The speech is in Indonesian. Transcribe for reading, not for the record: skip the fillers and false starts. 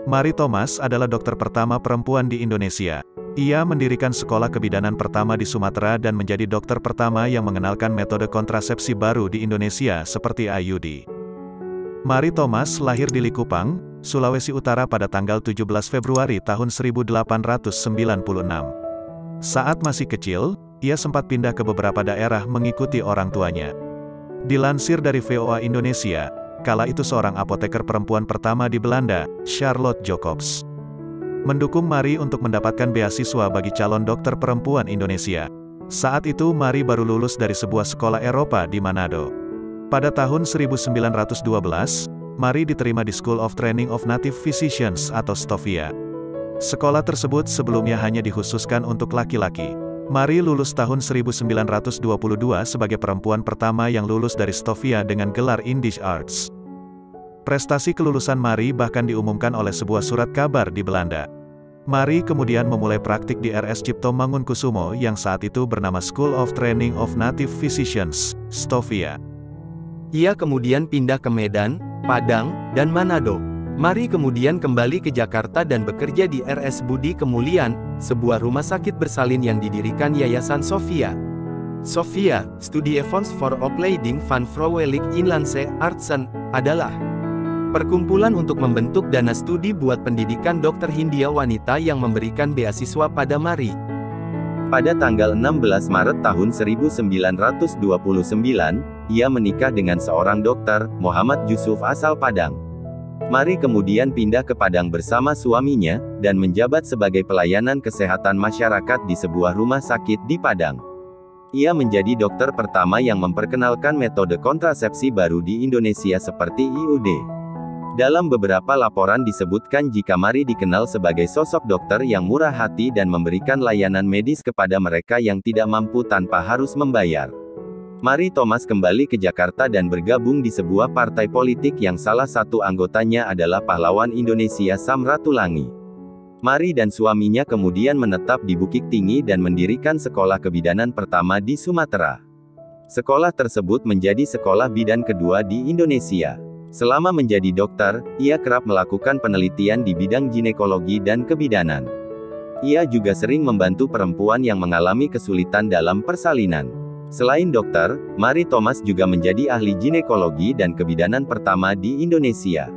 Marie Thomas adalah dokter pertama perempuan di Indonesia. Ia mendirikan sekolah kebidanan pertama di Sumatera dan menjadi dokter pertama yang mengenalkan metode kontrasepsi baru di Indonesia seperti IUD. Marie Thomas lahir di Likupang, Sulawesi Utara pada tanggal 17 Februari tahun 1896. Saat masih kecil, ia sempat pindah ke beberapa daerah mengikuti orang tuanya. Dilansir dari VOA Indonesia, kala itu seorang apoteker perempuan pertama di Belanda, Charlotte Jacobs, mendukung Marie untuk mendapatkan beasiswa bagi calon dokter perempuan Indonesia. Saat itu Marie baru lulus dari sebuah sekolah Eropa di Manado. Pada tahun 1912, Marie diterima di School of Training of Native Physicians atau STOVIA. Sekolah tersebut sebelumnya hanya dikhususkan untuk laki-laki. Marie lulus tahun 1922 sebagai perempuan pertama yang lulus dari STOVIA dengan gelar Indische Arts. Prestasi kelulusan Marie bahkan diumumkan oleh sebuah surat kabar di Belanda. Marie kemudian memulai praktik di RS Cipto Mangunkusumo yang saat itu bernama School of Training of Native Physicians, STOVIA. Ia kemudian pindah ke Medan, Padang, dan Manado. Marie kemudian kembali ke Jakarta dan bekerja di RS Budi Kemuliaan, sebuah rumah sakit bersalin yang didirikan Yayasan SOVIA. SOVIA, Studiefonds for Opleiding van Vrouwelijke Inlandse Artsen, adalah perkumpulan untuk membentuk dana studi buat pendidikan dokter Hindia wanita yang memberikan beasiswa pada Marie. Pada tanggal 16 Maret tahun 1929, ia menikah dengan seorang dokter, Muhammad Yusuf asal Padang. Marie kemudian pindah ke Padang bersama suaminya, dan menjabat sebagai pelayanan kesehatan masyarakat di sebuah rumah sakit di Padang. Ia menjadi dokter pertama yang memperkenalkan metode kontrasepsi baru di Indonesia seperti IUD. Dalam beberapa laporan disebutkan jika Marie dikenal sebagai sosok dokter yang murah hati dan memberikan layanan medis kepada mereka yang tidak mampu tanpa harus membayar. Marie Thomas kembali ke Jakarta dan bergabung di sebuah partai politik yang salah satu anggotanya adalah pahlawan Indonesia Samratulangi. Marie dan suaminya kemudian menetap di Bukit Tinggi dan mendirikan sekolah kebidanan pertama di Sumatera. Sekolah tersebut menjadi sekolah bidan kedua di Indonesia. Selama menjadi dokter, ia kerap melakukan penelitian di bidang ginekologi dan kebidanan. Ia juga sering membantu perempuan yang mengalami kesulitan dalam persalinan. Selain dokter, Marie Thomas juga menjadi ahli ginekologi dan kebidanan pertama di Indonesia.